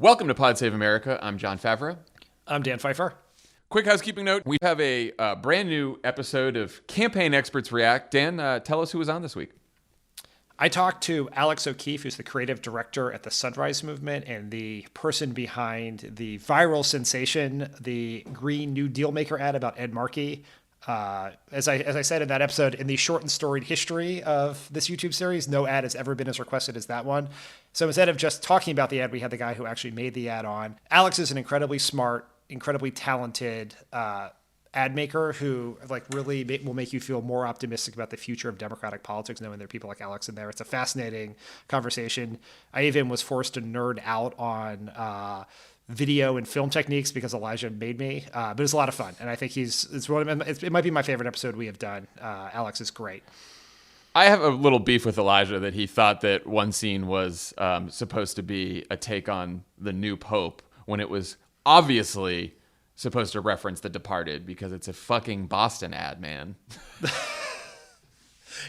Welcome to Pod Save America. I'm Jon Favreau. I'm Dan Pfeiffer. Quick housekeeping note. We have a brand new episode of Campaign Experts React. Dan, tell us who was on this week. I talked to Alex O'Keefe, who's the creative director at the Sunrise Movement and the person behind the viral sensation, the Green New Deal Maker ad about Ed Markey. As I said in that episode, in the short and storied history of this YouTube series, no ad has ever been as requested as that one. So instead of just talking about the ad, we had the guy who actually made the ad on. Alex is an incredibly smart, incredibly talented ad maker who really will make you feel more optimistic about the future of democratic politics, knowing there are people like Alex in there. It's a fascinating conversation. I even was forced to nerd out on video and film techniques because Elijah made me, but it's a lot of fun. And I think it might be my favorite episode we have done. Alex is great. I have a little beef with Elijah that he thought that one scene was supposed to be a take on the new Pope when it was obviously supposed to reference The Departed because it's a fucking Boston ad, man.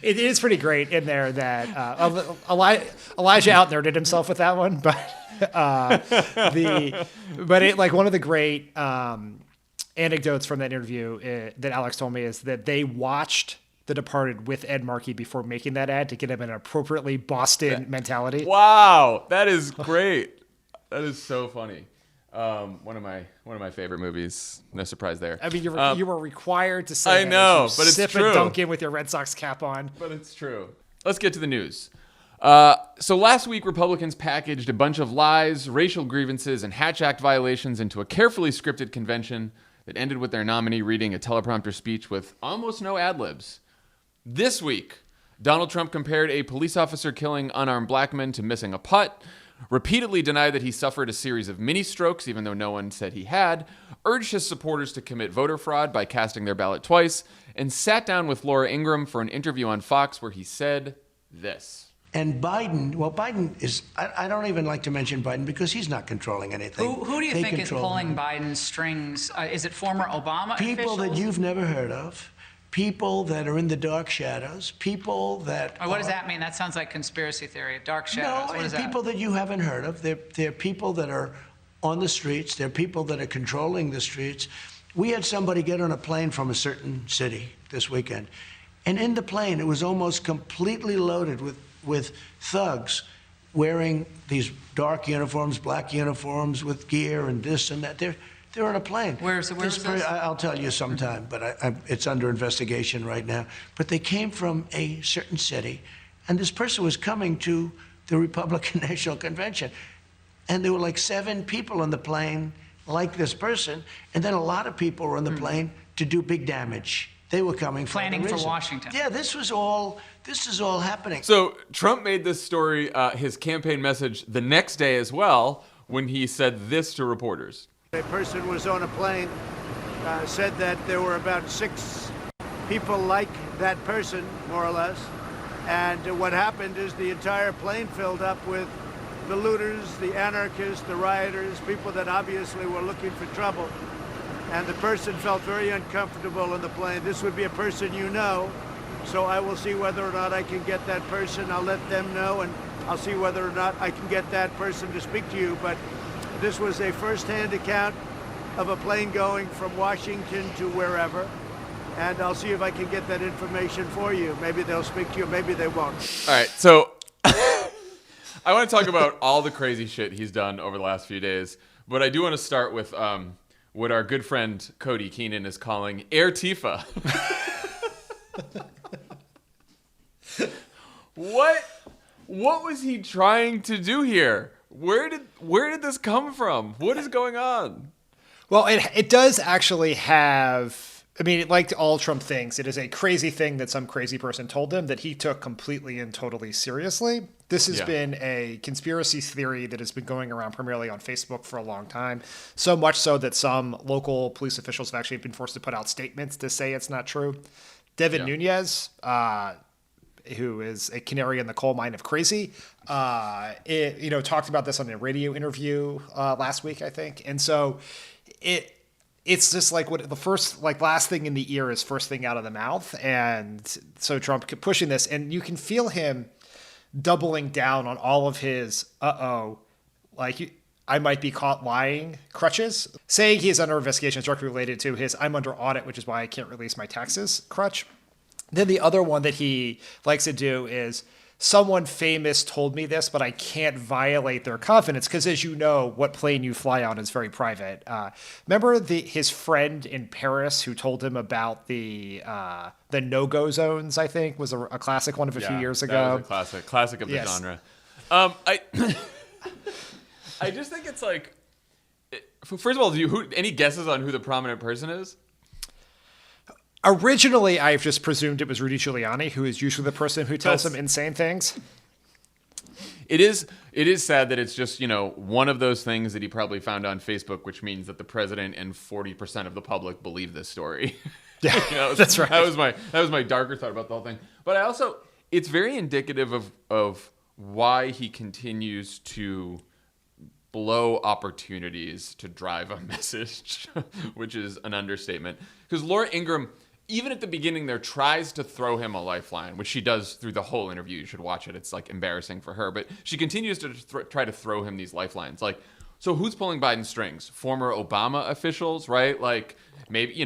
It is pretty great in there that Elijah out-nerded himself with that one, but one of the great anecdotes from that interview that Alex told me is that they watched The Departed with Ed Markey before making that ad to get him an appropriately Boston mentality. Wow, that is great. That is so funny. One of my favorite movies. No surprise there. I mean, you were required to say. I know, but it's sip true. And dunk in with your Red Sox cap on. But it's true. Let's get to the news. So last week, Republicans packaged a bunch of lies, racial grievances, and Hatch Act violations into a carefully scripted convention that ended with their nominee reading a teleprompter speech with almost no ad-libs. This week, Donald Trump compared a police officer killing unarmed black men to missing a putt, repeatedly denied that he suffered a series of mini-strokes, even though no one said he had, urged his supporters to commit voter fraud by casting their ballot twice, and sat down with Laura Ingraham for an interview on Fox where he said this. And Biden is, I don't even like to mention Biden because he's not controlling anything. Who do you think is pulling Biden's strings? Is it former Obama people officials? That you've never heard of. People that are in the dark shadows, people that... What does that mean? That sounds like conspiracy theory, dark shadows. No, people that you haven't heard of. They're people that are on the streets. They're people that are controlling the streets. We had somebody get on a plane from a certain city this weekend, and in the plane, it was almost completely loaded with thugs wearing these dark uniforms, black uniforms with gear and this and that. They're on a plane. Where's this? I'll tell you sometime, but it's under investigation right now. But they came from a certain city, and this person was coming to the Republican National Convention. And there were like 7 people on the plane like this person, and then a lot of people were on the plane to do big damage. They were coming for planning for Washington. Yeah, this is all happening. So Trump made this story his campaign message the next day as well when he said this to reporters. A person was on a plane, said that there were about 6 people like that person, more or less. And what happened is the entire plane filled up with the looters, the anarchists, the rioters, people that obviously were looking for trouble. And the person felt very uncomfortable on the plane. This would be a person you know, so I will see whether or not I can get that person. I'll let them know, and I'll see whether or not I can get that person to speak to you. But this was a first-hand account of a plane going from Washington to wherever, and I'll see if I can get that information for you. Maybe they'll speak to you, maybe they won't. All right, so I want to talk about all the crazy shit he's done over the last few days, but I do want to start with what our good friend Cody Keenan is calling Air-tifa. What was he trying to do here? Where did this come from? What is going on? Well, it does actually have, I mean, like all Trump things, it is a crazy thing that some crazy person told him that he took completely and totally seriously. This has been a conspiracy theory that has been going around primarily on Facebook for a long time, so much so that some local police officials have actually been forced to put out statements to say it's not true. Devin Nunes, who is a canary in the coal mine of crazy, talked about this on a radio interview last week, I think. And so it's just like what the first, last thing in the ear is first thing out of the mouth. And so Trump kept pushing this, and you can feel him doubling down on all of his, I might be caught lying crutches, saying he is under investigation is directly related to his I'm under audit, which is why I can't release my taxes crutch. Then the other one that he likes to do is someone famous told me this, but I can't violate their confidence because, as you know, what plane you fly on is very private. Remember his friend in Paris who told him about the no-go zones, I think, was a classic one of a few years ago. That was a classic of the genre. I just think it's like, first of all, any guesses on who the prominent person is? Originally, I've just presumed it was Rudy Giuliani, who is usually the person who tells him insane things. It is sad that it's just, one of those things that he probably found on Facebook, which means that the president and 40% of the public believe this story. Yeah, that's right. That was my darker thought about the whole thing. But it's very indicative of why he continues to blow opportunities to drive a message, which is an understatement. Because Laura Ingraham, even at the beginning there, tries to throw him a lifeline, which she does through the whole interview. You should watch it. It's like embarrassing for her. But she continues to try to throw him these lifelines. Like, so who's pulling Biden's strings? Former Obama officials, right? Like, maybe,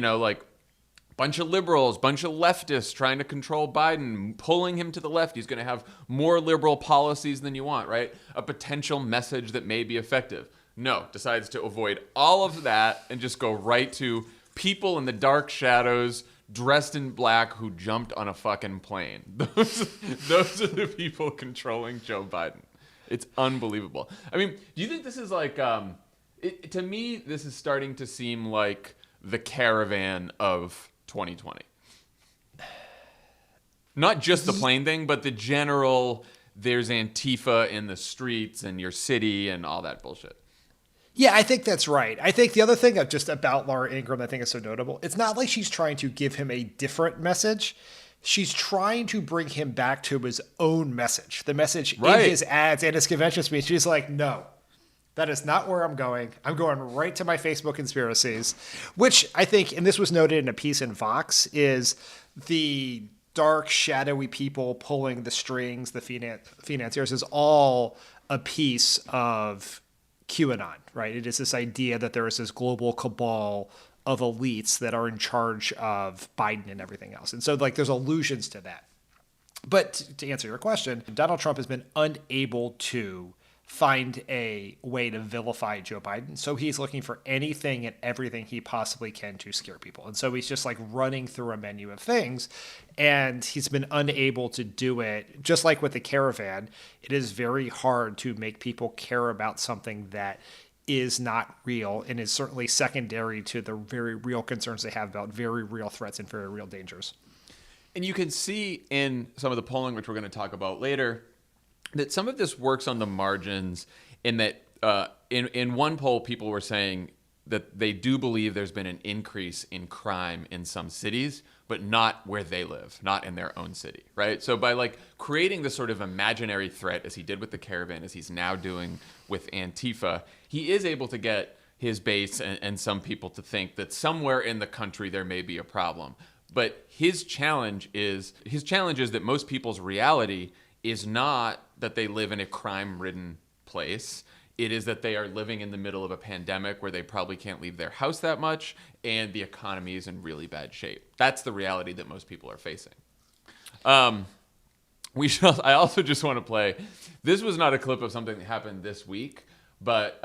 bunch of liberals, bunch of leftists trying to control Biden, pulling him to the left. He's going to have more liberal policies than you want, right? A potential message that may be effective. No, decides to avoid all of that and just go right to people in the dark shadows dressed in black who jumped on a fucking plane. Those are the people controlling Joe Biden. It's unbelievable. I mean, do you think this is like, to me, this is starting to seem like the caravan of 2020. Not just the plane thing, but the general, there's Antifa in the streets and your city and all that bullshit. Yeah, I think that's right. I think the other thing just about Laura Ingraham I think is so notable, it's not like she's trying to give him a different message. She's trying to bring him back to his own message, the message in his ads and his convention speech. She's like, no, that is not where I'm going. I'm going right to my Facebook conspiracies, which I think, and this was noted in a piece in Vox, is the dark, shadowy people pulling the strings, the financiers, is all a piece of QAnon, right? It is this idea that there is this global cabal of elites that are in charge of Biden and everything else. And so, like, there's allusions to that. But to answer your question, Donald Trump has been unable to find a way to vilify Joe Biden. So he's looking for anything and everything he possibly can to scare people. And so he's just like running through a menu of things, and he's been unable to do it. Just like with the caravan, it is very hard to make people care about something that is not real and is certainly secondary to the very real concerns they have about very real threats and very real dangers. And you can see in some of the polling, which we're going to talk about later, that some of this works on the margins in that in one poll, people were saying that they do believe there's been an increase in crime in some cities, but not where they live, not in their own city, right? So by like creating this sort of imaginary threat, as he did with the caravan, as he's now doing with Antifa, he is able to get his base and some people to think that somewhere in the country there may be a problem. But his challenge is that most people's reality is not that they live in a crime-ridden place. It is that they are living in the middle of a pandemic where they probably can't leave their house that much, and the economy is in really bad shape. That's the reality that most people are facing. I also just want to play. This was not a clip of something that happened this week, but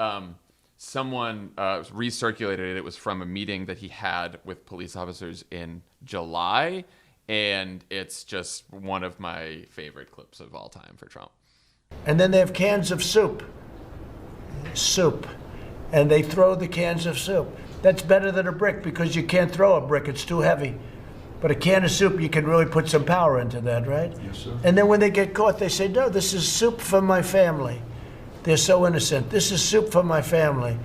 someone recirculated it. It was from a meeting that he had with police officers in July, and it's just one of my favorite clips of all time for Trump. And then they have cans of soup, and they throw the cans of soup. That's better than a brick because you can't throw a brick, it's too heavy. But a can of soup, you can really put some power into that, right? Yes, sir. And then when they get caught, they say, no, this is soup for my family. They're so innocent. This is soup for my family.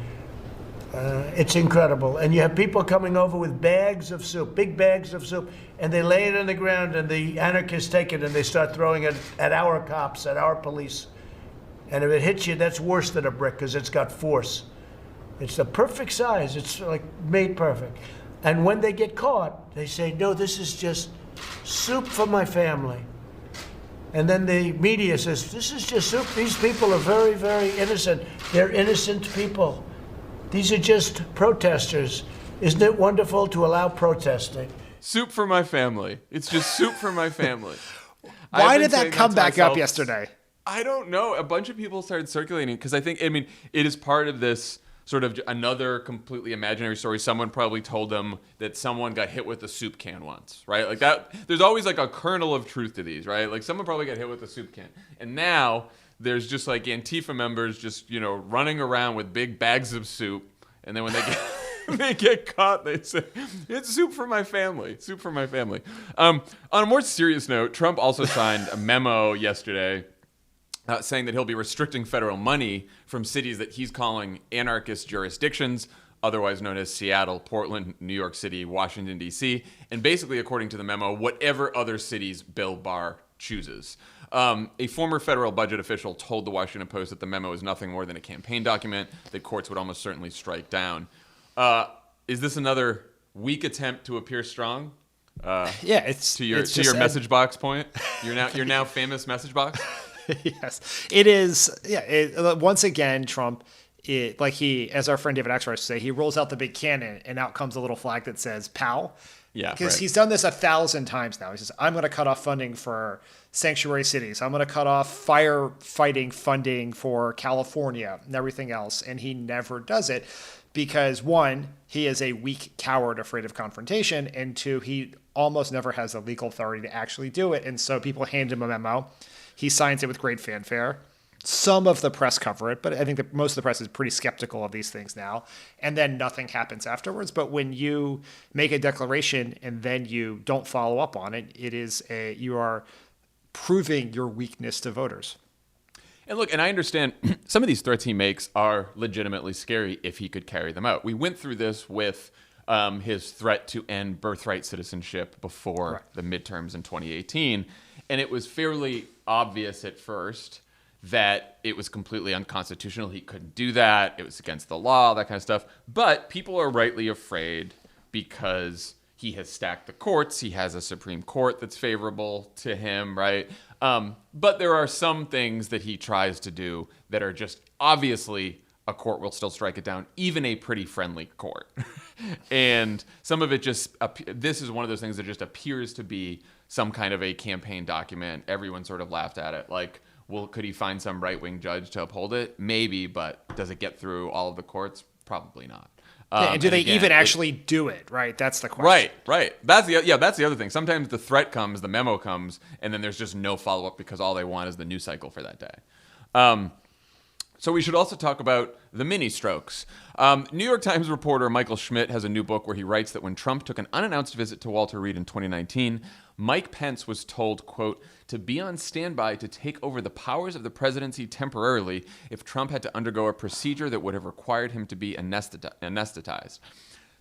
It's incredible. And you have people coming over with bags of soup, big bags of soup, and they lay it on the ground, and the anarchists take it and they start throwing it at our cops, at our police. And if it hits you, that's worse than a brick because it's got force. It's the perfect size. It's like made perfect. And when they get caught, they say, no, this is just soup for my family. And then the media says, this is just soup. These people are very, very innocent. They're innocent people. These are just protesters. Isn't it wonderful to allow protesting? Soup for my family. It's just soup for my family. Why did that come back up yesterday? I don't know. A bunch of people started circulating because I mean, it is part of this sort of another completely imaginary story. Someone probably told them that someone got hit with a soup can once, right? Like that. There's always like a kernel of truth to these, right? Like someone probably got hit with a soup can. And now there's just like Antifa members just, running around with big bags of soup. And then when they get... they get caught, they say, it's soup for my family. Soup for my family. On a more serious note, Trump also signed a memo yesterday saying that he'll be restricting federal money from cities that he's calling anarchist jurisdictions, otherwise known as Seattle, Portland, New York City, Washington, D.C., and basically, according to the memo, whatever other cities Bill Barr chooses. A former federal budget official told the Washington Post that the memo is nothing more than a campaign document that courts would almost certainly strike down. Is this another weak attempt to appear strong? Yeah, it's to your message box point. You're now famous message box. Yes, it is. Yeah, once again, Trump, as our friend David Axelrod used to say, he rolls out the big cannon, and out comes a little flag that says "POW." Yeah, because he's done this 1,000 times now. He says, "I'm going to cut off funding for sanctuary cities. I'm going to cut off firefighting funding for California and everything else," and he never does it. Because one, he is a weak coward afraid of confrontation, and two, he almost never has the legal authority to actually do it. And so people hand him a memo. He signs it with great fanfare. Some of the press cover it, but I think that most of the press is pretty skeptical of these things now. And then nothing happens afterwards. But when you make a declaration and then you don't follow up on it, you are proving your weakness to voters. And look, and I understand some of these threats he makes are legitimately scary if he could carry them out. We went through this with his threat to end birthright citizenship before the midterms in 2018. And it was fairly obvious at first that it was completely unconstitutional. He couldn't do that. It was against the law, that kind of stuff. But people are rightly afraid because he has stacked the courts. He has a Supreme Court that's favorable to him, right? But there are some things that he tries to do that are just obviously a court will still strike it down, even a pretty friendly court. And some of it this is one of those things that just appears to be some kind of a campaign document. Everyone sort of laughed at it. Like, well, could he find some right-wing judge to uphold it? Maybe, but does it get through all of the courts? Probably not. And do they even actually do it? Right, that's the question. Right. That's the other thing. Sometimes the threat comes, the memo comes, and then there's just no follow-up because all they want is the news cycle for that day. So we should also talk about the mini strokes. New York Times reporter Michael Schmidt has a new book where he writes that when Trump took an unannounced visit to Walter Reed in 2019, Mike Pence was told, quote, to be on standby to take over the powers of the presidency temporarily if Trump had to undergo a procedure that would have required him to be anesthetized.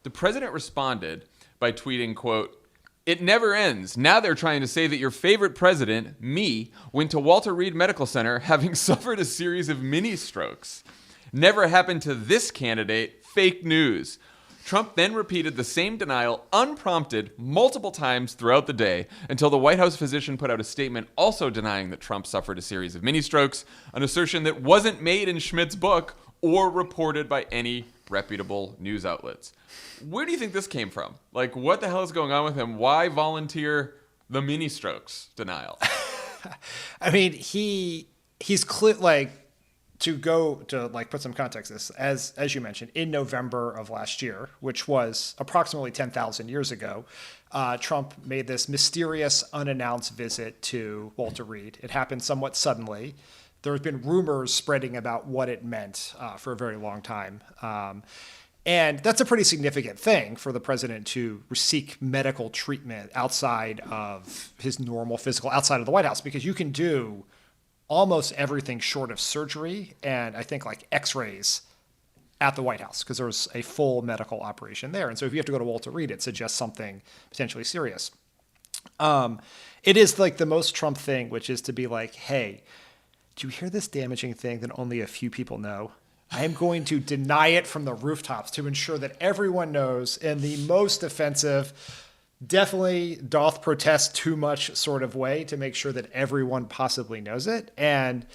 The president responded by tweeting, quote, it never ends. Now they're trying to say that your favorite president, me, went to Walter Reed Medical Center having suffered a series of mini strokes. Never happened to this candidate. Fake news. Trump then repeated the same denial unprompted multiple times throughout the day until the White House physician put out a statement also denying that Trump suffered a series of mini strokes, an assertion that wasn't made in Schmidt's book or reported by any reputable news outlets. Where do you think this came from? Like, what the hell is going on with him? Why volunteer the mini strokes denial? I mean, he's clear, like, to go to like put some context this, as you mentioned, in November of last year, which was approximately 10,000 years ago, Trump made this mysterious unannounced visit to Walter Reed. It happened somewhat suddenly. There have been rumors spreading about what it meant for a very long time. And that's a pretty significant thing for the president to seek medical treatment outside of his normal physical, outside of the White House, because you can do almost everything short of surgery and I think like x-rays at the White House because there was a full medical operation there. And so if you have to go to Walter Reed, it suggests something potentially serious. It is like the most Trump thing, which is to be like, hey, do you hear this damaging thing that only a few people know? I am going to deny it from the rooftops to ensure that everyone knows in the most offensive, definitely doth protest too much sort of way to make sure that everyone possibly knows it. And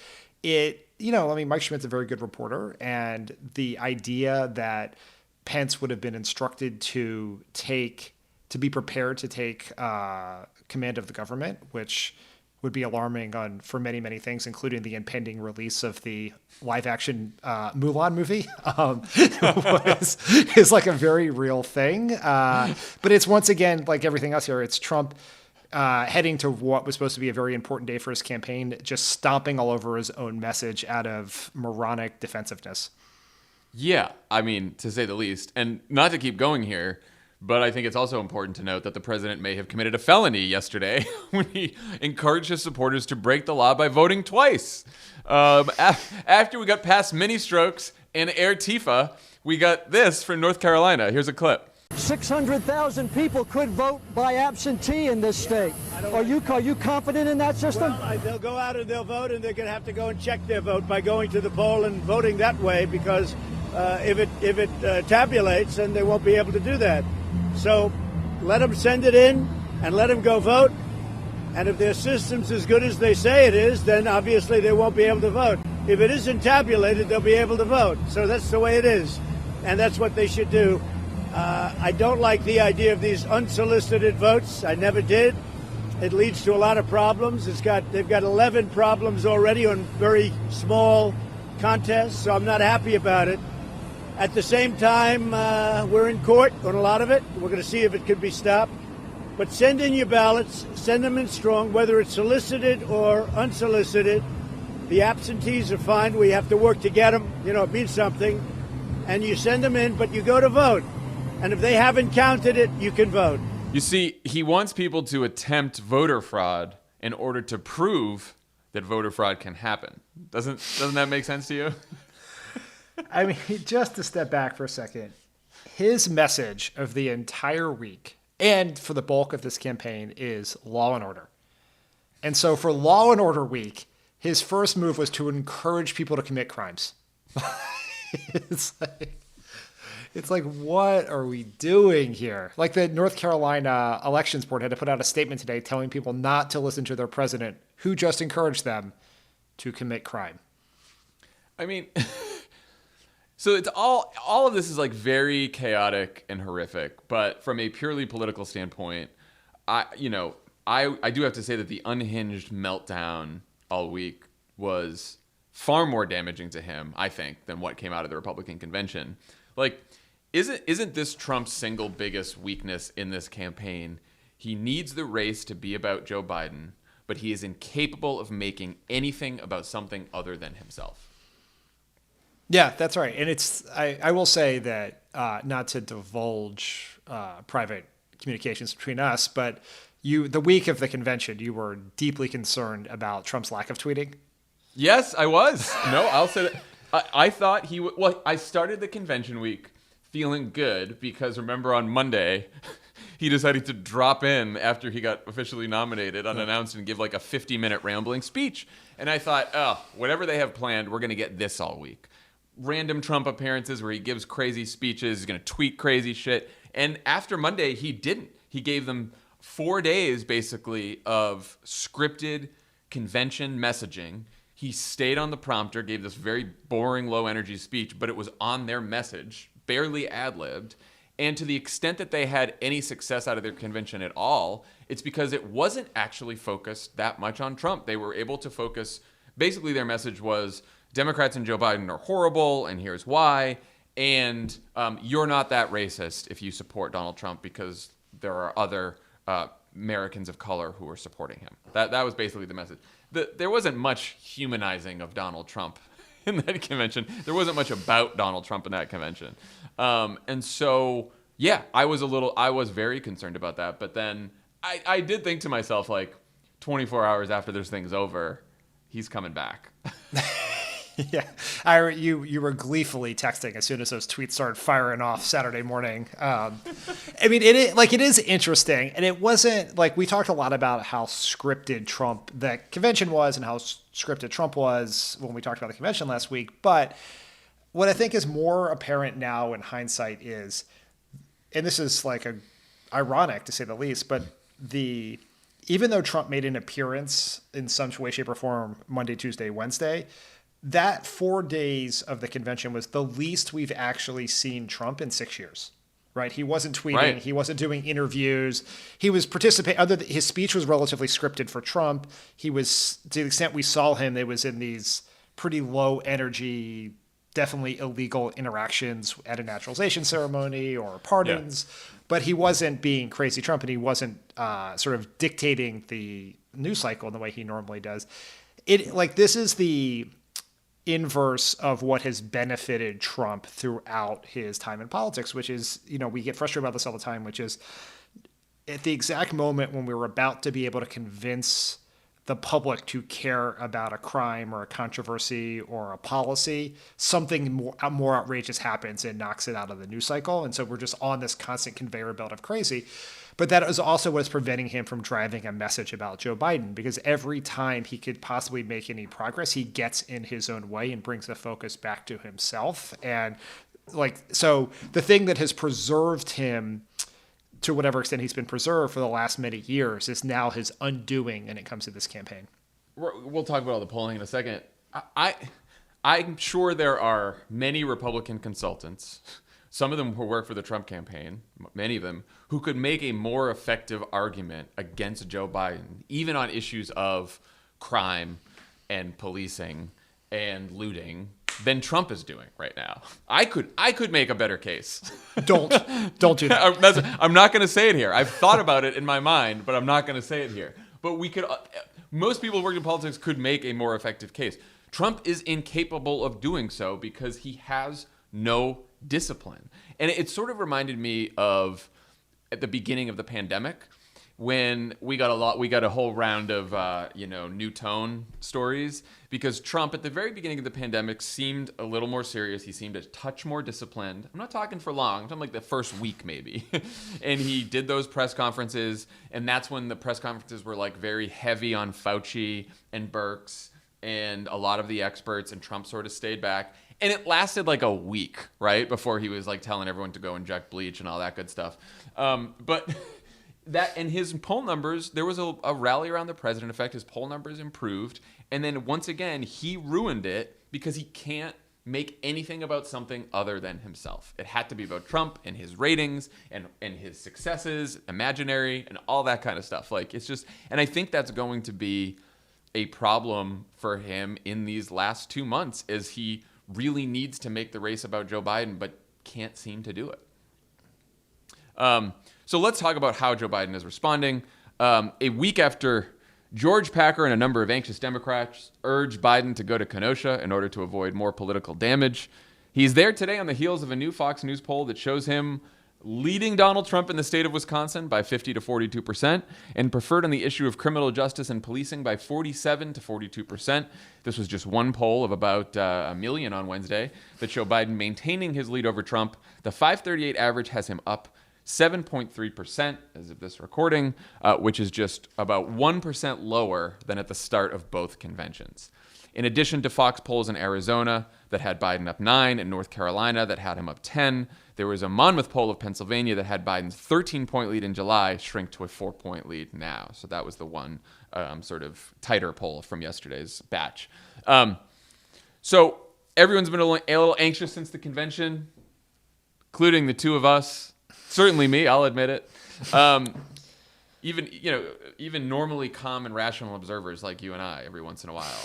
it, Mike Schmidt's a very good reporter, and the idea that Pence would have been instructed to be prepared to take command of the government, which would be alarming for many, many things, including the impending release of the live-action Mulan movie, is like a very real thing. But it's, once again, like everything else here, it's Trump heading to what was supposed to be a very important day for his campaign, just stomping all over his own message out of moronic defensiveness. Yeah, I mean, to say the least. And not to keep going here, but I think it's also important to note that the president may have committed a felony yesterday when he encouraged his supporters to break the law by voting twice. After we got past mini strokes and Air-tifa, we got this from North Carolina. Here's a clip. 600,000 people could vote by absentee in this state. Are you confident in that system? Well, they'll go out and they'll vote, and they're going to have to go and check their vote by going to the poll and voting that way, because if it tabulates, then they won't be able to do that. So let them send it in and let them go vote. And if their system's as good as they say it is, then obviously they won't be able to vote. If it isn't tabulated, they'll be able to vote. So that's the way it is. And that's what they should do. I don't like the idea of these unsolicited votes. I never did. It leads to a lot of problems. They've got 11 problems already on very small contests, so I'm not happy about it. At the same time, we're in court on a lot of it. We're going to see if it can be stopped. But send in your ballots, send them in strong, whether it's solicited or unsolicited. The absentees are fine. We have to work to get them. It means something. And you send them in, but you go to vote. And if they haven't counted it, you can vote. You see, he wants people to attempt voter fraud in order to prove that voter fraud can happen. Doesn't that make sense to you? I mean, just to step back for a second, his message of the entire week and for the bulk of this campaign is law and order. And so for Law and Order Week, his first move was to encourage people to commit crimes. It's like, what are we doing here? Like, the North Carolina Elections Board had to put out a statement today telling people not to listen to their president, who just encouraged them to commit crime. I mean, so it's all of this is like very chaotic and horrific, but from a purely political standpoint, I do have to say that the unhinged meltdown all week was far more damaging to him, I think, than what came out of the Republican convention. Like, isn't this Trump's single biggest weakness in this campaign? He needs the race to be about Joe Biden, but he is incapable of making anything about something other than himself. Yeah, that's right. And I will say that, not to divulge private communications between us, but the week of the convention, you were deeply concerned about Trump's lack of tweeting. Yes, I was. No, I'll say that. I thought I started the convention week feeling good because, remember, on Monday, he decided to drop in after he got officially nominated unannounced and give like a 50-minute rambling speech. And I thought, whatever they have planned, we're going to get this all week. Random Trump appearances where he gives crazy speeches, he's going to tweet crazy shit. And after Monday, he didn't. He gave them 4 days, basically, of scripted convention messaging. He stayed on the prompter, gave this very boring, low-energy speech, but it was on their message, barely ad-libbed. And to the extent that they had any success out of their convention at all, it's because it wasn't actually focused that much on Trump. They were able to focus, basically their message was, Democrats and Joe Biden are horrible, and here's why. And you're not that racist if you support Donald Trump because there are other Americans of color who are supporting him. That was basically the message. There wasn't much humanizing of Donald Trump in that convention. There wasn't much about Donald Trump in that convention. And so, yeah, I was very concerned about that. But then I did think to myself, like, 24 hours after this thing's over, he's coming back. Yeah, you were gleefully texting as soon as those tweets started firing off Saturday morning. I mean, it is interesting, and it wasn't like we talked a lot about how scripted the convention was and how scripted Trump was when we talked about the convention last week. But what I think is more apparent now in hindsight is, and this is like ironic to say the least, but even though Trump made an appearance in some way, shape, or form Monday, Tuesday, Wednesday, that 4 days of the convention was the least we've actually seen Trump in 6 years. Right? He wasn't tweeting. Right. He wasn't doing interviews. He was participating. His speech was relatively scripted for Trump. He was, to the extent we saw him, it was in these pretty low energy, definitely illegal interactions at a naturalization ceremony or pardons. Yeah. But he wasn't being crazy Trump, and he wasn't sort of dictating the news cycle in the way he normally does. This is the inverse of what has benefited Trump throughout his time in politics, which is, we get frustrated about this all the time, which is at the exact moment when we were about to be able to convince the public to care about a crime or a controversy or a policy, something more outrageous happens and knocks it out of the news cycle. And so we're just on this constant conveyor belt of crazy. But that is also what is preventing him from driving a message about Joe Biden, because every time he could possibly make any progress, he gets in his own way and brings the focus back to himself. And so the thing that has preserved him to whatever extent he's been preserved for the last many years is now his undoing when it comes to this campaign. We'll talk about all the polling in a second. I'm sure there are many Republican consultants, some of them who work for the Trump campaign, many of them, who could make a more effective argument against Joe Biden, even on issues of crime and policing and looting, than Trump is doing right now. I could make a better case. Don't do that. I'm not going to say it here. I've thought about it in my mind, but I'm not going to say it here. But most people who work in politics could make a more effective case. Trump is incapable of doing so because he has no discipline. And it sort of reminded me of at the beginning of the pandemic, when we got a whole round of new tone stories, because Trump at the very beginning of the pandemic seemed a little more serious. He seemed a touch more disciplined. I'm not talking for long. I'm talking like the first week maybe. And he did those press conferences, and that's when the press conferences were like very heavy on Fauci and Birx and a lot of the experts, and Trump sort of stayed back. And it lasted like a week, right, before he was like telling everyone to go inject bleach and all that good stuff. But that, and his poll numbers, there was a rally around the president effect. His poll numbers improved. And then once again, he ruined it because he can't make anything about something other than himself. It had to be about Trump and his ratings and his successes, imaginary, and all that kind of stuff. Like, it's just, and I think that's going to be a problem for him in these last 2 months, is he really needs to make the race about Joe Biden, but can't seem to do it. So let's talk about how Joe Biden is responding. A week after George Packer and a number of anxious Democrats urged Biden to go to Kenosha in order to avoid more political damage, he's there today on the heels of a new Fox News poll that shows him leading Donald Trump in the state of Wisconsin by 50 to 42%, and preferred on the issue of criminal justice and policing by 47 to 42%. This was just one poll of about 1 million on Wednesday that show Biden maintaining his lead over Trump. The 538 average has him up 7.3% as of this recording, which is just about 1% lower than at the start of both conventions. In addition to Fox polls in Arizona that had Biden up 9 and North Carolina that had him up 10, there was a Monmouth poll of Pennsylvania that had Biden's 13-point lead in July shrink to a 4-point lead now. So that was the one sort of tighter poll from yesterday's batch. So everyone's been a little anxious since the convention, including the two of us. Certainly me, I'll admit it. Even normally calm and rational observers like you and I, every once in a while,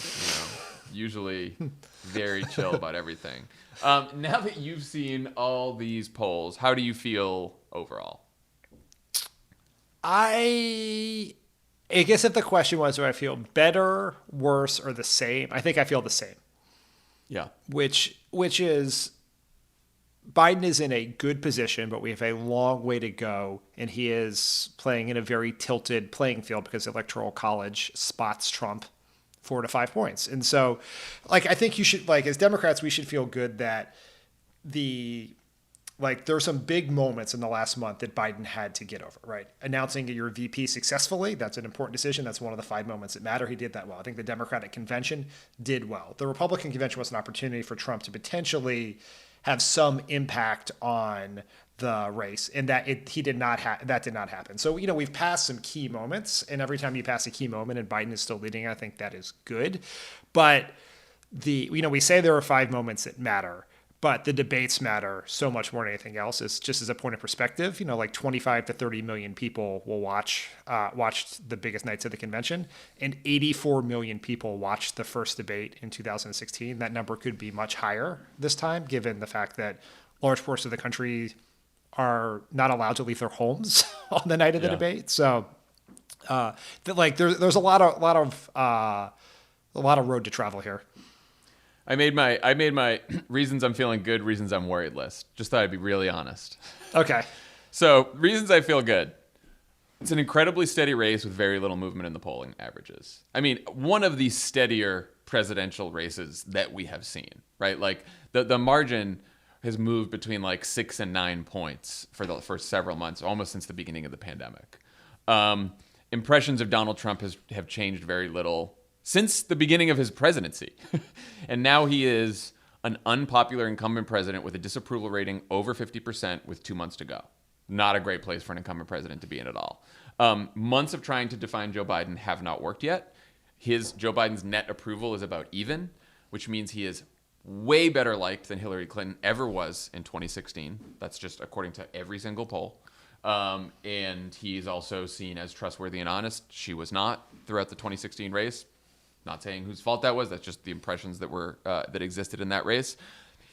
usually very chill about everything. Now that you've seen all these polls, how do you feel overall? I guess if the question was, do I feel better, worse, or the same? I think I feel the same. Yeah. Which is, Biden is in a good position, but we have a long way to go, and he is playing in a very tilted playing field because the Electoral College spots Trump 4 to 5 points. And so, I think you should, as Democrats, we should feel good that there are some big moments in the last month that Biden had to get over, right? Announcing your VP successfully, that's an important decision. That's one of the 5 moments that matter. He did that well. I think the Democratic convention did well. The Republican convention was an opportunity for Trump to potentially have some impact on the race, and that that did not happen. So, we've passed some key moments, and every time you pass a key moment and Biden is still leading, I think that is good. But we say there are 5 moments that matter, but the debates matter so much more than anything else. It's just as a point of perspective, like 25 to 30 million people will watch the biggest nights of the convention, and 84 million people watched the first debate in 2016. That number could be much higher this time, given the fact that large portions of the country are not allowed to leave their homes on the night of the debate. So, there's a lot of road to travel here. I made my reasons I'm feeling good, reasons I'm worried list. Just thought I'd be really honest. Okay. So, reasons I feel good. It's an incredibly steady race with very little movement in the polling averages. I mean, one of the steadier presidential races that we have seen, right? Like the margin has moved between like 6 and 9 points for several months, almost since the beginning of the pandemic. Impressions of Donald Trump have changed very little since the beginning of his presidency. And now he is an unpopular incumbent president with a disapproval rating over 50% with 2 months to go. Not a great place for an incumbent president to be in at all. Months of trying to define Joe Biden have not worked yet. Joe Biden's net approval is about even, which means he is way better liked than Hillary Clinton ever was in 2016. That's just according to every single poll. And he's also seen as trustworthy and honest. She was not throughout the 2016 race. Not saying whose fault that was. That's just the impressions that existed in that race.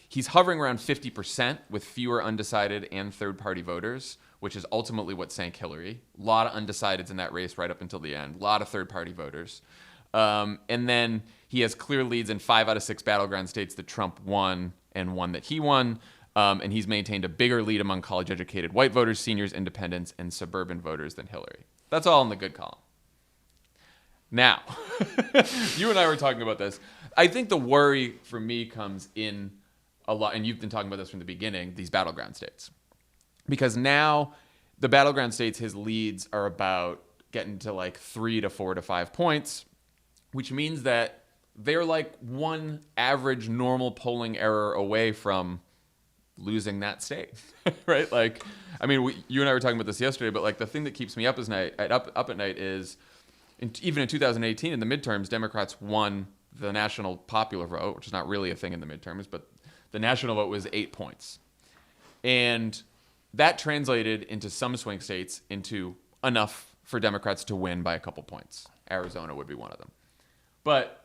He's hovering around 50% with fewer undecided and third-party voters, which is ultimately what sank Hillary. A lot of undecideds in that race right up until the end. A lot of third-party voters. And then he has clear leads in 5 out of 6 battleground states that Trump won and one that he won. And he's maintained a bigger lead among college-educated white voters, seniors, independents, and suburban voters than Hillary. That's all in the good column. Now, you and I were talking about this. I think the worry for me comes in a lot, and you've been talking about this from the beginning, these battleground states. Because now the battleground states, his leads are about getting to like 3 to 4 to 5 points, which means that they're like one average normal polling error away from losing that state, right? Like, I mean, you and I were talking about this yesterday, but like the thing that keeps me up at night is even in 2018 in the midterms, Democrats won the national popular vote, which is not really a thing in the midterms, but the national vote was 8 points. And that translated into some swing states into enough for Democrats to win by a couple points. Arizona would be one of them. But,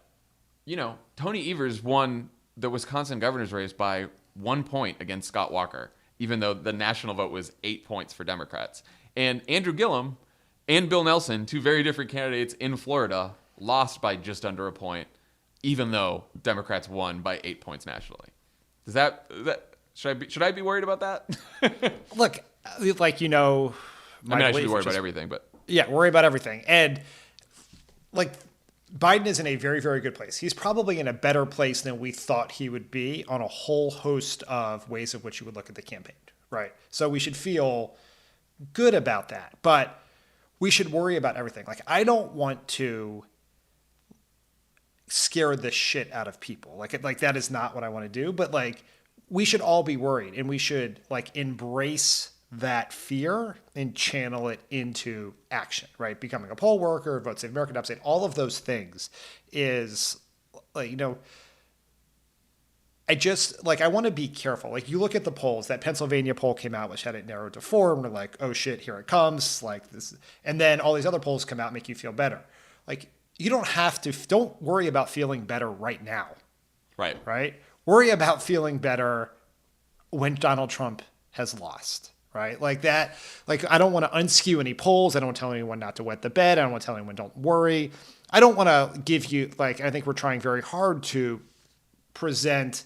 Tony Evers won the Wisconsin governor's race by 1 point against Scott Walker, even though the national vote was 8 points for Democrats. And Andrew Gillum and Bill Nelson, 2 very different candidates in Florida, lost by just under a point, even though Democrats won by 8 points nationally. Should I be worried about that? Look, I should be worried about everything, but yeah, worry about everything. And like, Biden is in a very, very good place. He's probably in a better place than we thought he would be on a whole host of ways in which you would look at the campaign, right? So we should feel good about that, but we should worry about everything. Like, I don't want to scare the shit out of people. Like that is not what I want to do, but like, we should all be worried, and we should like embrace that fear and channel it into action, right? Becoming a poll worker, Vote Save America, Upstate, all of those things is like, I want to be careful. Like, you look at the polls, that Pennsylvania poll came out, which had it narrowed to 4, and we're like, oh shit, here it comes. Like this, and then all these other polls come out and make you feel better. Like, you don't worry about feeling better right now. Right? Worry about feeling better when Donald Trump has lost, right? Like that, like, I don't want to unskew any polls. I don't want to tell anyone not to wet the bed. I don't want to tell anyone don't worry. I don't want to give you, like, I think we're trying very hard to present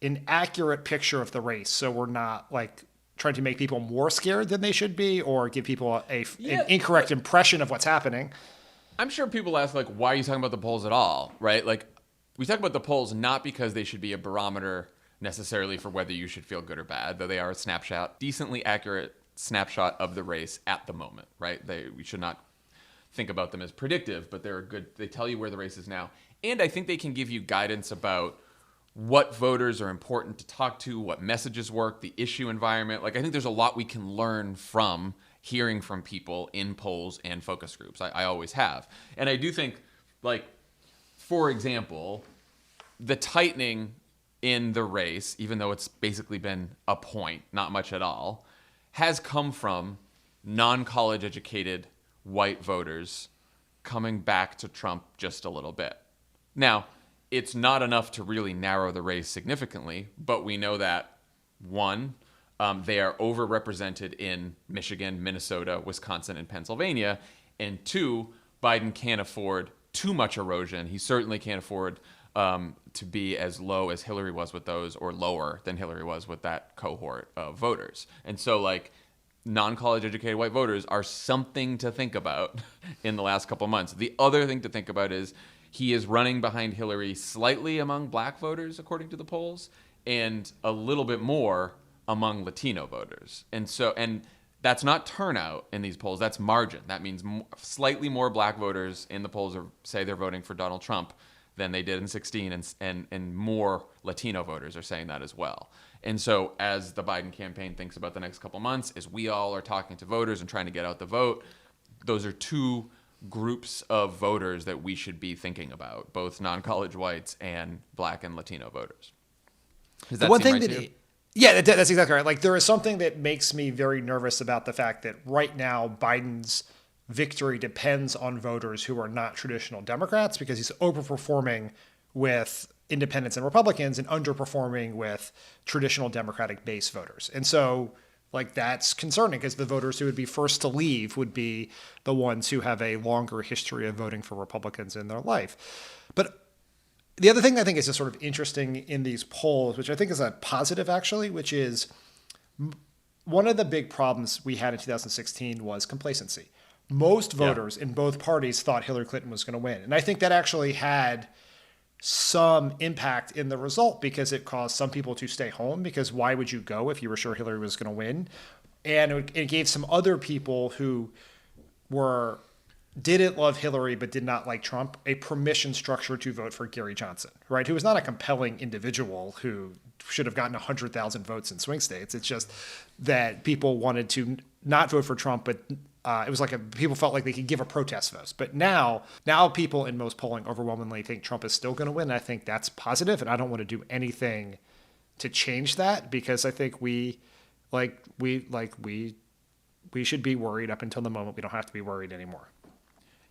an accurate picture of the race. So we're not like trying to make people more scared than they should be, or give people an incorrect impression of what's happening. I'm sure people ask, like, why are you talking about the polls at all, right? Like, we talk about the polls not because they should be a barometer necessarily for whether you should feel good or bad, though they are a decently accurate snapshot of the race at the moment, right? We should not think about them as predictive, but they tell you where the race is now. And I think they can give you guidance about what voters are important to talk to, what messages work, the issue environment. Like, I think there's a lot we can learn from hearing from people in polls and focus groups. I always have. And I do think, like, for example, the tightening in the race, even though it's basically been a point, not much at all, has come from non-college educated white voters coming back to Trump just a little bit. Now, it's not enough to really narrow the race significantly, but we know that, one, they are overrepresented in Michigan, Minnesota, Wisconsin, and Pennsylvania, and two, Biden can't afford too much erosion. He certainly can't afford to be as low as Hillary was with those, or lower than Hillary was with that cohort of voters. And so, like, non-college educated white voters are something to think about in the last couple months. The other thing to think about is he is running behind Hillary slightly among black voters, according to the polls, and a little bit more among Latino voters. And that's not turnout in these polls, that's margin. That means slightly more black voters in the polls say they're voting for Donald Trump than they did in 2016, and more Latino voters are saying that as well. And so as the Biden campaign thinks about the next couple months, as we all are talking to voters and trying to get out the vote, those are two groups of voters that we should be thinking about, both non-college whites and black and Latino voters. Does that seem right to you? Yeah, that's exactly right. Like, there is something that makes me very nervous about the fact that right now Biden's victory depends on voters who are not traditional Democrats, because he's overperforming with independents and Republicans and underperforming with traditional Democratic base voters. And so, like, that's concerning, because the voters who would be first to leave would be the ones who have a longer history of voting for Republicans in their life. But the other thing I think is just sort of interesting in these polls, which I think is a positive actually, which is one of the big problems we had in 2016 was complacency. Most voters in both parties thought Hillary Clinton was going to win. And I think that actually had some impact in the result, because it caused some people to stay home, because why would you go if you were sure Hillary was going to win? And it gave some other people who didn't love Hillary but did not like Trump a permission structure to vote for Gary Johnson, right? Who was not a compelling individual who should have gotten 100,000 votes in swing states. It's just that people wanted to not vote for Trump, but it was like people felt like they could give a protest vote. But now people in most polling overwhelmingly think Trump is still going to win. And I think that's positive, and I don't want to do anything to change that, because I think we should be worried up until the moment we don't have to be worried anymore.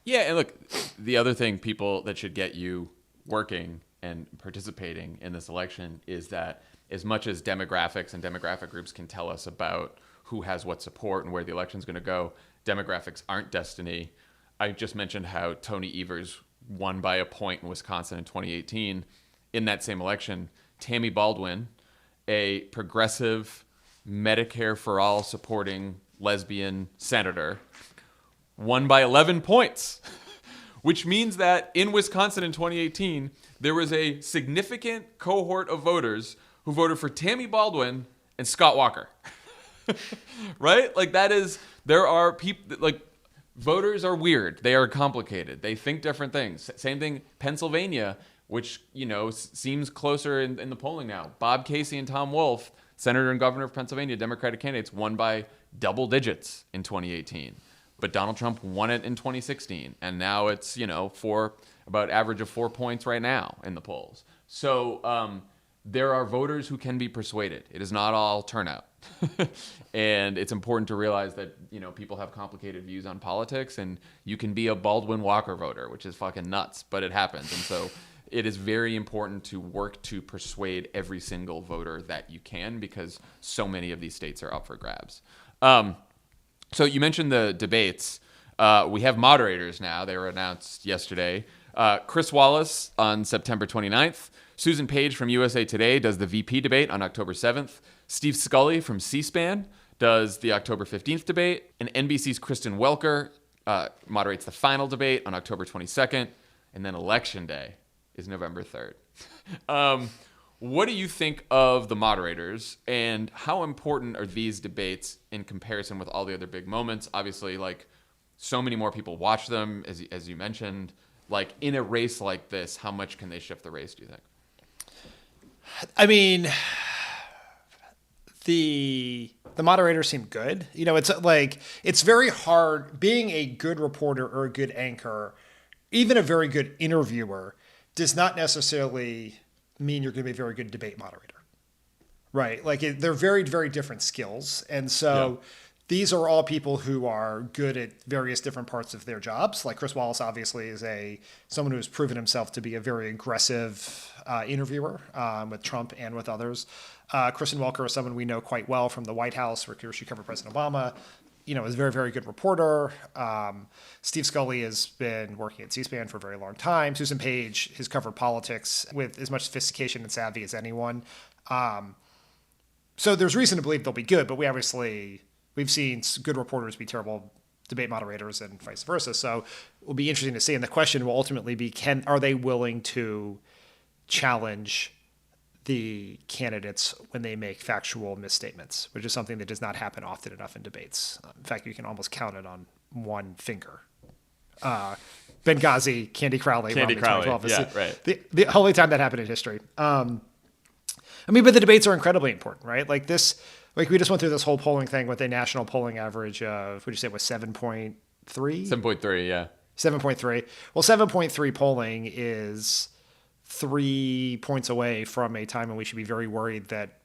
Yeah, and look, the other thing, people, that should get you working and participating in this election is that as much as demographics and demographic groups can tell us about who has what support and where the election's going to go, demographics aren't destiny. I just mentioned how Tony Evers won by a point in Wisconsin in 2018. In that same election, Tammy Baldwin, a progressive, Medicare for all supporting lesbian senator, won by 11 points, which means that in Wisconsin in 2018, there was a significant cohort of voters who voted for Tammy Baldwin and Scott Walker. Right? Like, there are people, like, voters are weird. They are complicated. They think different things. Same thing, Pennsylvania, which, seems closer in the polling now. Bob Casey and Tom Wolf, Senator and Governor of Pennsylvania, Democratic candidates, won by double digits in 2018. But Donald Trump won it in 2016, and now it's, for about average of 4 points right now in the polls. So there are voters who can be persuaded. It is not all turnout. And it's important to realize that, people have complicated views on politics, and you can be a Baldwin Walker voter, which is fucking nuts, but it happens. And so it is very important to work to persuade every single voter that you can, because so many of these states are up for grabs. So you mentioned the debates. We have moderators now. They were announced yesterday. Chris Wallace on September 29th. Susan Page from USA Today does the VP debate on October 7th. Steve Scully from C-SPAN does the October 15th debate. And NBC's Kristen Welker moderates the final debate on October 22nd. And then Election Day is November 3rd. What do you think of the moderators, and how important are these debates in comparison with all the other big moments? Obviously, like, so many more people watch them, as you mentioned. Like, in a race like this, how much can they shift the race, do you think? I mean, the moderators seem good. You know, it's very hard being a good reporter or a good anchor, even a very good interviewer does not necessarily mean you're going to be a very good debate moderator. Right? Like they're very, very different skills. And so these are all people who are good at various different parts of their jobs. Like Chris Wallace obviously is someone who has proven himself to be a very aggressive interviewer with Trump and with others. Kristen Welker is someone we know quite well from the White House, where she covered President Obama. You know, is a very, very good reporter. Steve Scully has been working at C-SPAN for a very long time. Susan Page has covered politics with as much sophistication and savvy as anyone. So there's reason to believe they'll be good, but we've seen good reporters be terrible debate moderators and vice versa. So it will be interesting to see. And the question will ultimately be, are they willing to challenge the candidates when they make factual misstatements, which is something that does not happen often enough in debates. In fact, you can almost count it on one finger. Benghazi, Candy Crowley, Candy Crowley, 2012 is yeah, right. the only time that happened in history. I mean, but the debates are incredibly important, right? Like we just went through this whole polling thing with a national polling average of, would you say it was 7.3? 7.3, yeah. 7.3. Well, 7.3 polling is 3 points away from a time when we should be very worried that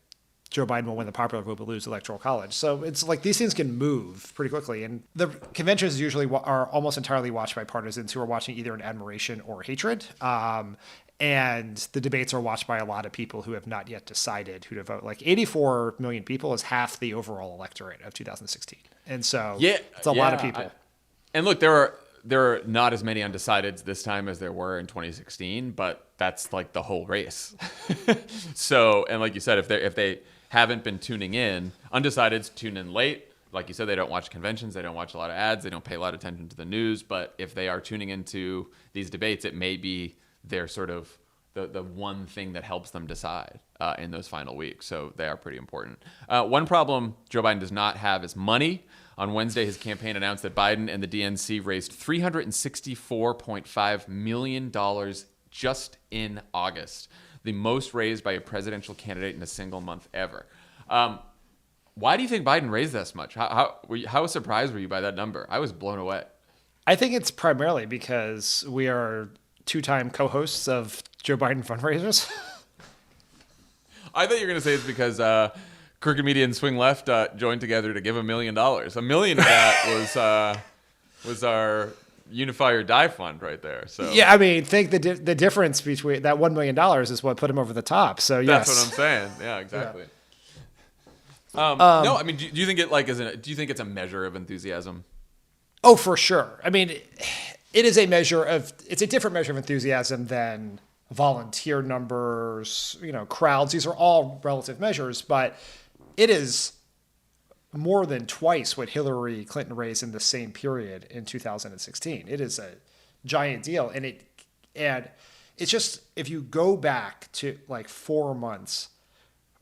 Joe Biden will win the popular vote but lose the Electoral College. So it's like these things can move pretty quickly. And the conventions usually are almost entirely watched by partisans who are watching either in admiration or hatred. And the debates are watched by a lot of people who have not yet decided who to vote. Like 84 million people is half the overall electorate of 2016. And so it's a lot of people. And look, there are not as many undecideds this time as there were in 2016, but that's like the whole race. So, and like you said, if they haven't been tuning in, undecideds tune in late. Like you said, they don't watch conventions, they don't watch a lot of ads, they don't pay a lot of attention to the news. But if they are tuning into these debates, it may be their sort of the one thing that helps them decide in those final weeks. So they are pretty important. One problem Joe Biden does not have is money. On Wednesday, his campaign announced that Biden and the DNC raised $364.5 million just in August, the most raised by a presidential candidate in a single month ever. Why do you think Biden raised this much? How surprised were you by that number? I was blown away. I think it's primarily because we are two-time co-hosts of Joe Biden fundraisers. I thought you were going to say it's because Crooked Media and Swing Left joined together to give $1 million. $1 million of that was our Unify or Die fund right there. So yeah, I mean, think the difference between that $1 million is what put him over the top. So yes, that's what I'm saying. Yeah, exactly. No, I mean, do you think do you think it's a measure of enthusiasm? Oh, for sure. I mean, it's a different measure of enthusiasm than volunteer numbers, crowds. These are all relative measures, but it is more than twice what Hillary Clinton raised in the same period in 2016. It is a giant deal. And it's just, if you go back to like 4 months,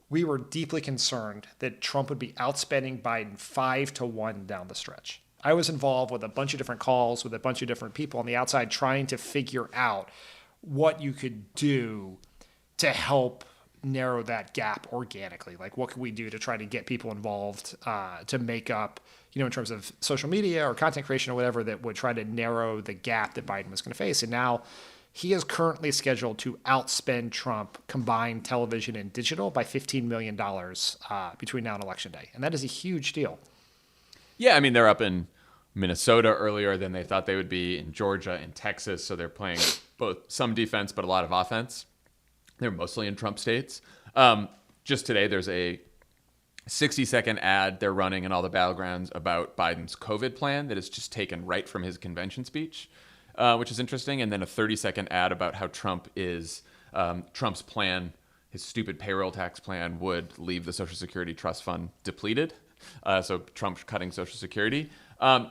we were deeply concerned that Trump would be outspending Biden 5-1 down the stretch. I was involved with a bunch of different calls with a bunch of different people on the outside trying to figure out what you could do to help narrow that gap organically. Like, what could we do to try to get people involved to make up, in terms of social media or content creation or whatever, that would try to narrow the gap that Biden was going to face. And now he is currently scheduled to outspend Trump combined television and digital by $15 million between now and Election Day. And that is a huge deal. Yeah, I mean, they're up in Minnesota earlier than they thought they would be, in Georgia and Texas. So they're playing both some defense, but a lot of offense. They're mostly in Trump states. Just today, there's a 60-second ad they're running in all the battlegrounds about Biden's COVID plan that is just taken right from his convention speech, which is interesting. And then a 30-second ad about how Trump's plan, his stupid payroll tax plan, would leave the Social Security Trust Fund depleted. So Trump cutting Social Security. I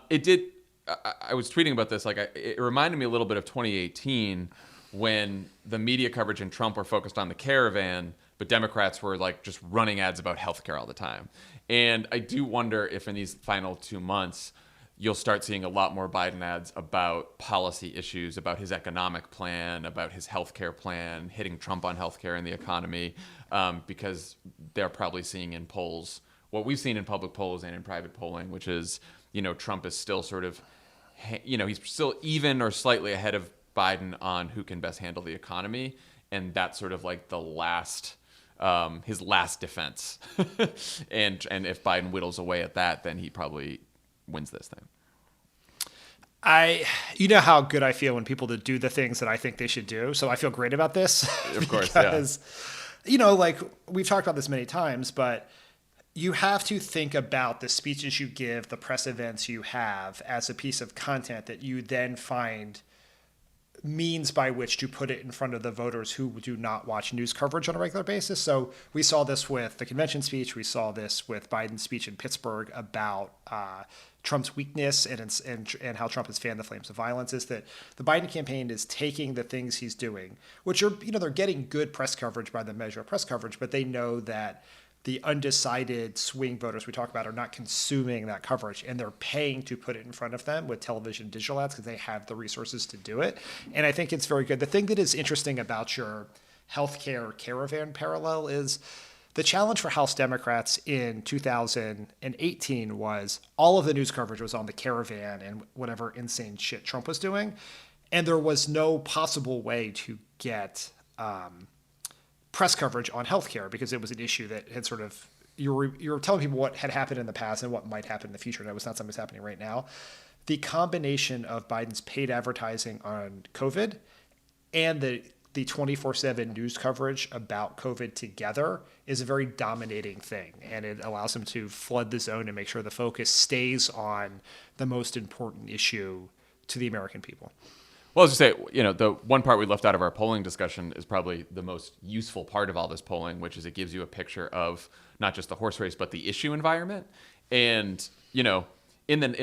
was tweeting about this. It reminded me a little bit of 2018 when the media coverage and Trump were focused on the caravan, but Democrats were just running ads about healthcare all the time. And I do wonder if in these final 2 months, you'll start seeing a lot more Biden ads about policy issues, about his economic plan, about his healthcare plan, hitting Trump on healthcare and the economy, because they're probably seeing in polls what we've seen in public polls and in private polling, which is, Trump is still sort of, he's still even or slightly ahead of Biden on who can best handle the economy. And that's sort of like the last, his last defense. and if Biden whittles away at that, then he probably wins this thing. You know how good I feel when people do the things that I think they should do. So I feel great about this. Of course, because, like we've talked about this many times, but you have to think about the speeches you give, the press events you have as a piece of content that you then find means by which to put it in front of the voters who do not watch news coverage on a regular basis. So we saw this with the convention speech. We saw this with Biden's speech in Pittsburgh about Trump's weakness and how Trump has fanned the flames of violence, is that the Biden campaign is taking the things he's doing, which are, they're getting good press coverage by the measure of press coverage, but they know that the undecided swing voters we talk about are not consuming that coverage, and they're paying to put it in front of them with television digital ads because they have the resources to do it. And I think it's very good. The thing that is interesting about your healthcare caravan parallel is the challenge for House Democrats in 2018 was all of the news coverage was on the caravan and whatever insane shit Trump was doing. And there was no possible way to get press coverage on healthcare because it was an issue that had sort of, you were telling people what had happened in the past and what might happen in the future. And it was not something that's happening right now. The combination of Biden's paid advertising on COVID and the 24/7 news coverage about COVID together is a very dominating thing. And it allows him to flood the zone and make sure the focus stays on the most important issue to the American people. Well, I was just say, the one part we left out of our polling discussion is probably the most useful part of all this polling, which is it gives you a picture of not just the horse race, but the issue environment. And, in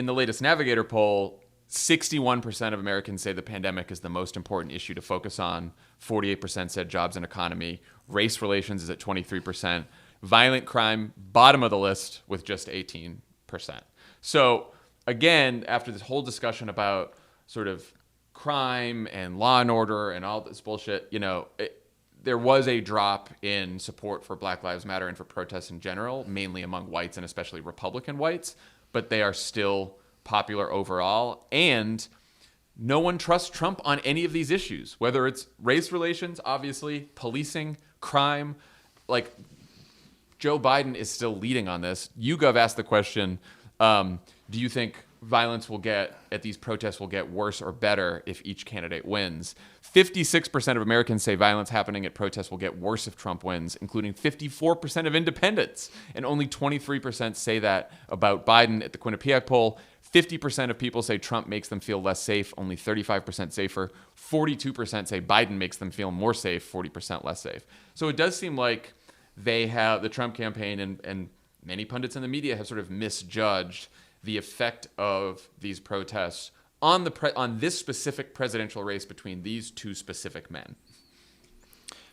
the latest Navigator poll, 61% of Americans say the pandemic is the most important issue to focus on. 48% said jobs and economy. Race relations is at 23%. Violent crime, bottom of the list with just 18%. So again, after this whole discussion about sort of crime and law and order and all this bullshit, there was a drop in support for Black Lives Matter and for protests in general, mainly among whites and especially Republican whites, but they are still popular overall. And no one trusts Trump on any of these issues, whether it's race relations, obviously, policing, crime. Like, Joe Biden is still leading on this. YouGov asked the question, do you think violence at these protests will get worse or better if each candidate wins? 56% of Americans say violence happening at protests will get worse if Trump wins, including 54% of independents. And only 23% say that about Biden at the Quinnipiac poll. 50% of people say Trump makes them feel less safe, only 35% safer. 42% say Biden makes them feel more safe, 40% less safe. So it does seem like the Trump campaign and many pundits in the media have sort of misjudged the effect of these protests on this specific presidential race between these two specific men.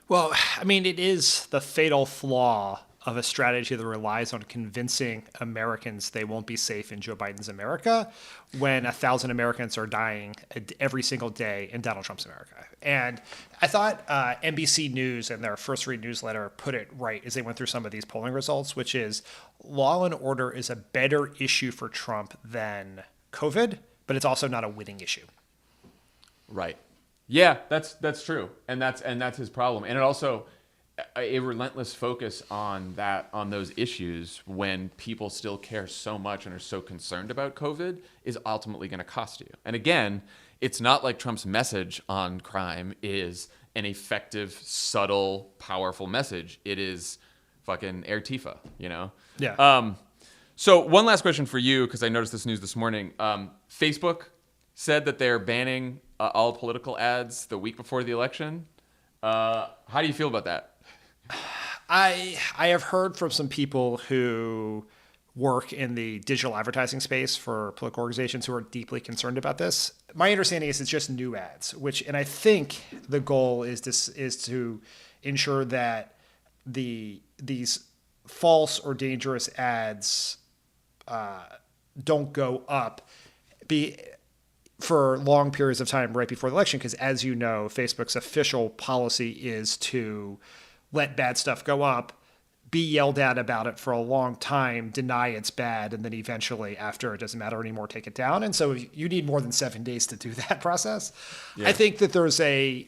Well, I mean, it is the fatal flaw of a strategy that relies on convincing Americans they won't be safe in Joe Biden's America when 1,000 Americans are dying every single day in Donald Trump's America. And I thought NBC News in their first read newsletter put it right as they went through some of these polling results, which is law and order is a better issue for Trump than COVID, but it's also not a winning issue. Right. Yeah, that's true. And that's his problem. And it also a relentless focus on those issues when people still care so much and are so concerned about COVID is ultimately going to cost you. And again, it's not like Trump's message on crime is an effective, subtle, powerful message. It is fucking Air-tifa, Yeah. So one last question for you, because I noticed this news this morning. Facebook said that they're banning all political ads the week before the election. How do you feel about that? I have heard from some people who work in the digital advertising space for political organizations who are deeply concerned about this. My understanding is it's just new ads, and I think the goal is to ensure that these false or dangerous ads don't go up be for long periods of time right before the election, because as you know, Facebook's official policy is to let bad stuff go up, be yelled at about it for a long time, deny it's bad, and then eventually, after it doesn't matter anymore, take it down. And so you need more than 7 days to do that process. Yeah. I think that there's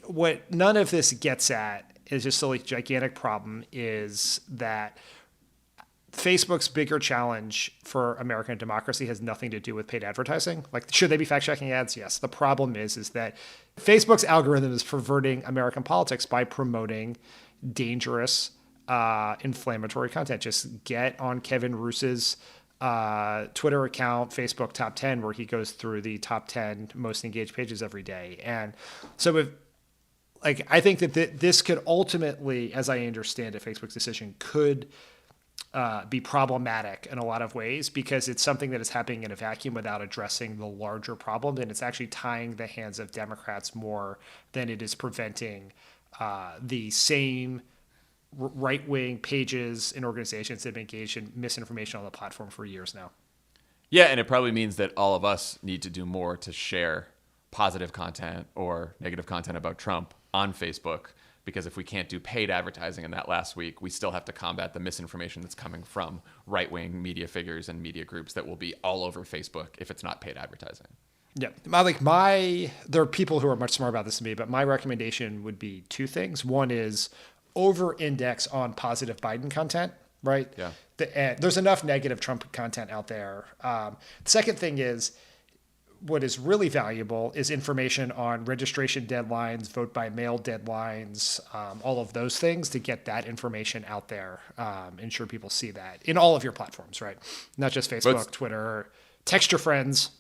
what none of this gets at is just a gigantic problem is that Facebook's bigger challenge for American democracy has nothing to do with paid advertising. Like, should they be fact-checking ads? Yes. The problem is that Facebook's algorithm is perverting American politics by promoting dangerous, inflammatory content. Just get on Kevin Roos's Twitter account, Facebook top 10, where he goes through the top 10 most engaged pages every day. And so I think that this could ultimately, as I understand it, Facebook's decision could be problematic in a lot of ways because it's something that is happening in a vacuum without addressing the larger problem. And it's actually tying the hands of Democrats more than it is preventing the same right-wing pages and organizations that have been engaged in misinformation on the platform for years now. Yeah, and it probably means that all of us need to do more to share positive content or negative content about Trump on Facebook, because if we can't do paid advertising in that last week, we still have to combat the misinformation that's coming from right-wing media figures and media groups that will be all over Facebook if it's not paid advertising. Yeah, there are people who are much smarter about this than me, but my recommendation would be 2 things. One is over-index on positive Biden content, right? Yeah. There's enough negative Trump content out there. The second thing is, what is really valuable is information on registration deadlines, vote by mail deadlines, all of those things to get that information out there. Ensure people see that in all of your platforms, right? Not just Facebook, Twitter, text your friends.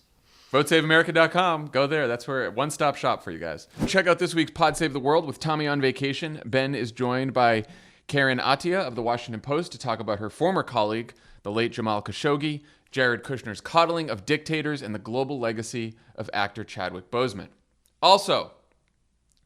VoteSaveAmerica.com. Go there. That's where one-stop shop for you guys. Check out this week's Pod Save the World with Tommy on vacation. Ben is joined by Karen Attiah of the Washington Post to talk about her former colleague, the late Jamal Khashoggi, Jared Kushner's coddling of dictators, and the global legacy of actor Chadwick Boseman. Also,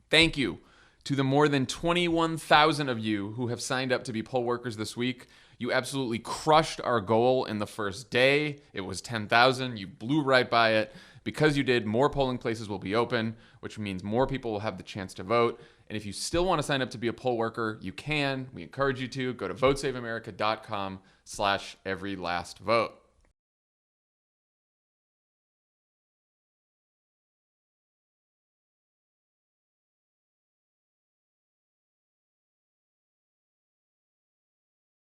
thank you to the more than 21,000 of you who have signed up to be poll workers this week. You absolutely crushed our goal in the first day. It was 10,000. You blew right by it. Because you did, more polling places will be open, which means more people will have the chance to vote. And if you still want to sign up to be a poll worker, you can. We encourage you to. Go to votesaveamerica.com/everylastvote.